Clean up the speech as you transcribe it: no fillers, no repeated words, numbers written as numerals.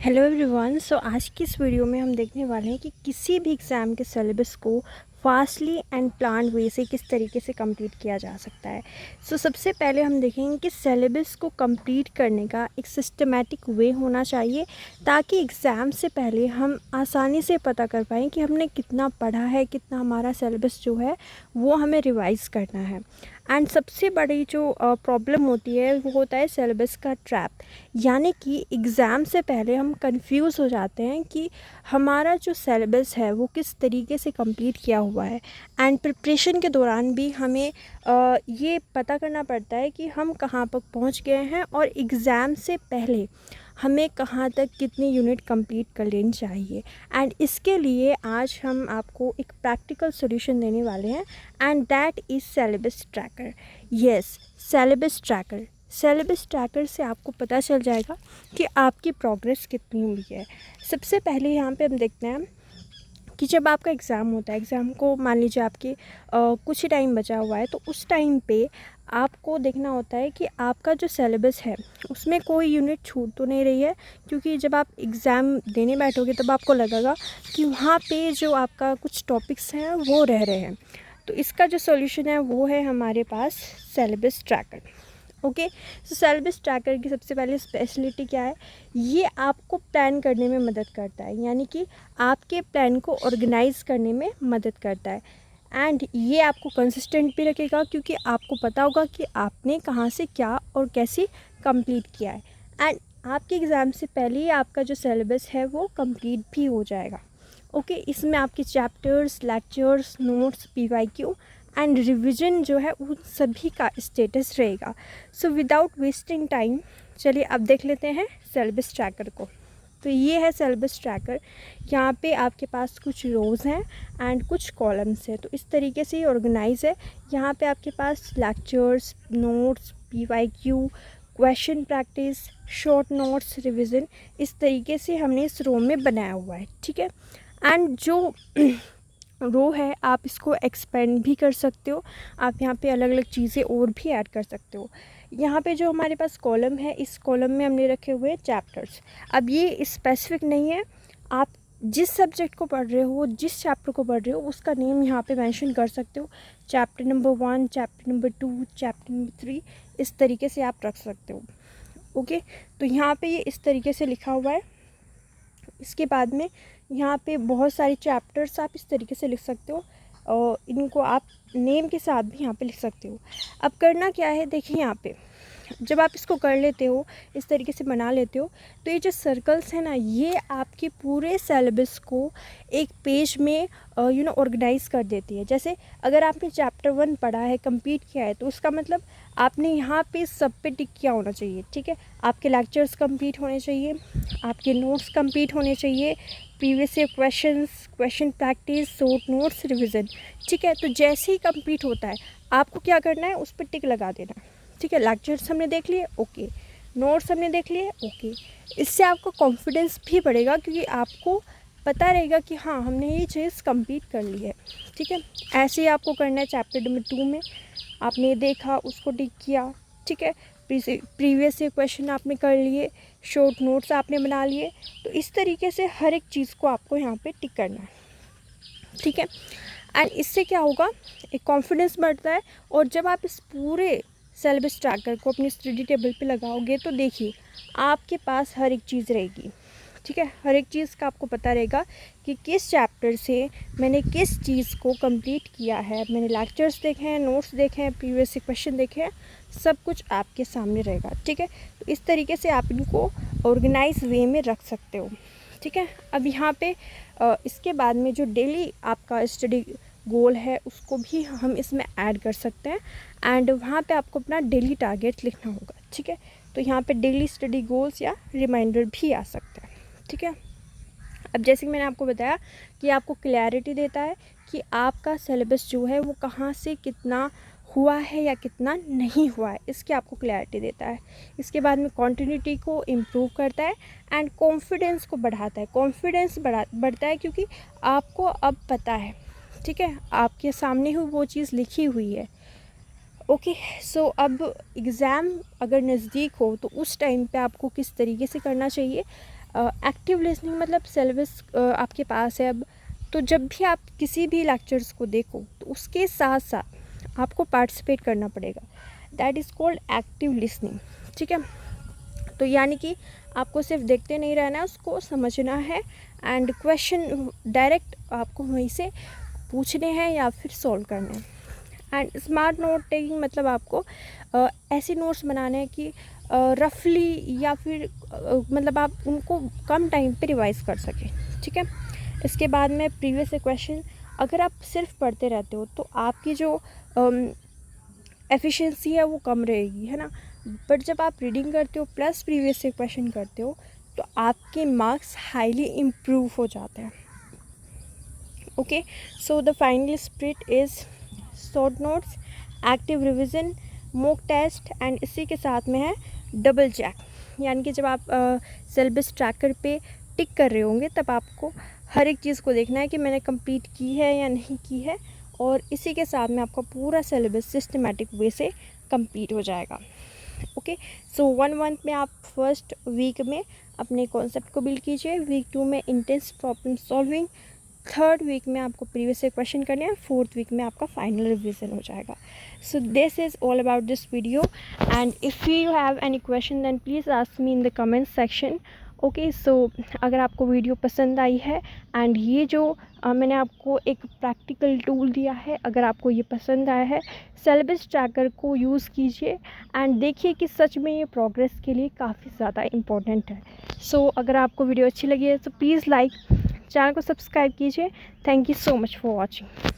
Hello everyone. आज की इस वीडियो में हम देखने वाले हैं कि किसी भी एग्ज़ाम के सिलेबस को फास्टली एंड प्लान वे से किस तरीके से कंप्लीट किया जा सकता है। सबसे पहले हम देखेंगे कि सिलेबस को कंप्लीट करने का एक सिस्टमैटिक वे होना चाहिए ताकि एग्ज़ाम से पहले हम आसानी से पता कर पाएँ कि हमने कितना पढ़ा है, कितना हमारा सिलेबस जो है वो हमें रिवाइज़ करना है। एंड सबसे बड़ी जो प्रॉब्लम होती है वो होता है सिलेबस का ट्रैप, यानी कि एग्ज़ाम से पहले हम कंफ्यूज हो जाते हैं कि हमारा जो सिलेबस है वो किस तरीके से कंप्लीट किया हुआ है। एंड प्रिपरेशन के दौरान भी हमें ये पता करना पड़ता है कि हम कहाँ तक पहुँच गए हैं और एग्ज़ाम से पहले हमें कहाँ तक कितनी यूनिट कंप्लीट कर लेनी चाहिए। एंड इसके लिए आज हम आपको एक प्रैक्टिकल सॉल्यूशन देने वाले हैं and that is syllabus tracker. Yes, syllabus tracker से आपको पता चल जाएगा कि आपकी प्रोग्रेस कितनी हुई है। सबसे पहले यहाँ पे हम देखते हैं कि जब आपका एग्ज़ाम होता है, एग्ज़ाम को मान लीजिए आपके कुछ ही टाइम बचा हुआ है, तो उस टाइम पे आपको देखना होता है कि आपका जो सिलेबस है उसमें कोई यूनिट छूट तो नहीं रही है, क्योंकि जब आप एग्ज़ाम देने बैठोगे तब आपको लगेगा कि वहाँ पे जो आपका कुछ टॉपिक्स हैं वो रह रहे हैं। तो इसका जो सॉल्यूशन है वो है हमारे पास syllabus tracker. Okay, syllabus tracker की सबसे पहले स्पेशलिटी क्या है, ये आपको प्लान करने में मदद करता है, यानी कि आपके प्लान को ऑर्गेनाइज करने में मदद करता है। एंड ये आपको कंसिस्टेंट भी रखेगा, क्योंकि आपको पता होगा कि आपने कहाँ से क्या और कैसे कंप्लीट किया है। एंड आपके एग्ज़ाम से पहले ही आपका जो सिलेबस है वो कंप्लीट भी हो जाएगा। ओके, इसमें आपके chapters, lectures, notes, PYQ and revision जो है उन सभी का स्टेटस रहेगा। विदाउट वेस्टिंग टाइम चलिए अब देख लेते हैं सिलेबस ट्रैकर को। तो ये है सिलेबस ट्रैकर। यहाँ पे आपके पास कुछ रोज़ हैं एंड कुछ कॉलम्स हैं, तो इस तरीके से ये ऑर्गेनाइज है। यहाँ पे आपके पास lectures, notes, PYQ, question practice, short notes, revision, इस तरीके से हमने इस रो में बनाया हुआ है। ठीक है, एंड जो रो है आप इसको एक्सपेंड भी कर सकते हो, आप यहाँ पे अलग अलग चीज़ें और भी ऐड कर सकते हो। यहाँ पे जो हमारे पास कॉलम है, इस कॉलम में हमने रखे हुए हैं चैप्टर्स। अब ये स्पेसिफिक नहीं है, आप जिस सब्जेक्ट को पढ़ रहे हो, जिस चैप्टर को पढ़ रहे हो, उसका नेम यहाँ पे मेंशन कर सकते हो। Chapter number 1, chapter number 2, chapter number 3, इस तरीके से आप रख सकते हो। ओके, तो यहाँ पे ये इस तरीके से लिखा हुआ है। इसके बाद में यहाँ पे बहुत सारे चैप्टर्स आप इस तरीके से लिख सकते हो और इनको आप नेम के साथ भी यहाँ पे लिख सकते हो। अब करना क्या है, देखिए यहाँ पे जब आप इसको कर लेते हो, इस तरीके से बना लेते हो, तो ये जो सर्कल्स हैं ना, ये आपके पूरे सिलेबस को एक पेज में ऑर्गेनाइज कर देती है। जैसे अगर आपने चैप्टर 1 पढ़ा है, कंप्लीट किया है, तो उसका मतलब आपने यहाँ पे सब पे टिक किया होना चाहिए। ठीक है, आपके लेक्चर्स कंप्लीट होने चाहिए, आपके नोट्स कंप्लीट होने चाहिए, previous year questions, question practice, short notes, revision. ठीक है, तो जैसे ही कंप्लीट होता है आपको क्या करना है, उस पर टिक लगा देना। ठीक है, लेक्चर्स हमने देख लिए, ओके, नोट्स हमने देख लिए, ओके। इससे आपको कॉन्फिडेंस भी बढ़ेगा, क्योंकि आपको पता रहेगा कि हाँ, हमने ये चीज़ कंप्लीट कर ली है। ठीक है, ऐसे ही आपको करना है चैप्टर नंबर 2 में। आपने देखा, उसको टिक किया। ठीक है, प्रीवियस ईयर क्वेश्चन आपने कर लिए, शॉर्ट नोट्स आपने बना लिए। तो इस तरीके से हर एक चीज़ को आपको यहाँ पे टिक करना है। ठीक है, एंड इससे क्या होगा, एक कॉन्फिडेंस बढ़ता है। और जब आप इस पूरे सिलेबस ट्रैकर को अपनी स्टडी टेबल पे लगाओगे, तो देखिए आपके पास हर एक चीज़ रहेगी। ठीक है, हर एक चीज़ का आपको पता रहेगा कि किस चैप्टर से मैंने किस चीज़ को कंप्लीट किया है। मैंने लेक्चर्स देखे हैं, नोट्स देखे हैं, प्रीवियस क्वेश्चन देखे हैं, सब कुछ आपके सामने रहेगा। ठीक है, तो इस तरीके से आप इनको ऑर्गेनाइज वे में रख सकते हो। ठीक है, अब यहाँ पे इसके बाद में जो डेली आपका स्टडी गोल है उसको भी हम इसमें ऐड कर सकते हैं। एंड वहाँ पे आपको अपना डेली टारगेट लिखना होगा। ठीक है, तो यहाँ पे डेली स्टडी गोल्स या रिमाइंडर भी आ सकता है। ठीक है, अब जैसे कि मैंने आपको बताया कि आपको क्लैरिटी देता है कि आपका सिलेबस जो है वो कहाँ से कितना हुआ है या कितना नहीं हुआ है, इसकी आपको क्लैरिटी देता है। इसके बाद में कॉन्टिन्यूटी को इम्प्रूव करता है एंड कॉन्फिडेंस को बढ़ाता है। कॉन्फिडेंस बढ़ता है क्योंकि आपको अब पता है। ठीक है, आपके सामने ही वो चीज़ लिखी हुई है। ओके, अब एग्ज़ाम अगर नज़दीक हो तो उस टाइम पे आपको किस तरीके से करना चाहिए, एक्टिव लिसनिंग मतलब सिलेबस आपके पास है अब, तो जब भी आप किसी भी लेक्चर्स को देखो तो उसके साथ साथ आपको पार्टिसिपेट करना पड़ेगा, that is called active listening. ठीक है, तो यानी कि आपको सिर्फ देखते नहीं रहना है, उसको समझना है एंड क्वेश्चन डायरेक्ट आपको वहीं से पूछने हैं या फिर सॉल्व करने हैं। एंड स्मार्ट नोट टेकिंग मतलब आपको ऐसे नोट्स बनाने हैं कि रफली या फिर मतलब आप उनको कम टाइम पे रिवाइज कर सकें। ठीक है, इसके बाद में प्रीवियस क्वेश्चन, अगर आप सिर्फ पढ़ते रहते हो तो आपकी जो एफिशिएंसी है वो कम रहेगी, है ना। बट जब आप रीडिंग करते हो प्लस प्रीवियस से क्वेश्चन करते हो तो आपके मार्क्स हाईली इम्प्रूव हो जाते हैं। Okay, so the final sprint is short notes, active revision, mock test and इसी के साथ में है डबल चेक। यानी कि जब आप सिलेबस ट्रैकर पे टिक कर रहे होंगे तब आपको हर एक चीज़ को देखना है कि मैंने कंप्लीट की है या नहीं की है, और इसी के साथ में आपका पूरा सिलेबस सिस्टमेटिक वे से कंप्लीट हो जाएगा। ओके, सो 1 मंथ में आप फर्स्ट वीक में अपने कॉन्सेप्ट को बिल्ड कीजिए, वीक 2 में intense problem solving, third week में आपको प्रीवियस से क्वेश्चन करने हैं, फोर्थ वीक में आपका फाइनल रिवीजन हो जाएगा। So this is all about this video and if you have any question then please ask me in the comment section. Okay, so अगर आपको वीडियो पसंद आई है एंड ये जो मैंने आपको एक प्रैक्टिकल टूल दिया है, अगर आपको ये पसंद आया है, सिलेबस ट्रैकर को यूज़ कीजिए एंड देखिए कि सच में ये प्रोग्रेस के लिए काफ़ी ज़्यादा इम्पोर्टेंट है। सो अगर आपको वीडियो अच्छी लगी है तो प्लीज़ लाइक, चैनल को सब्सक्राइब कीजिए। Thank you so much for watching.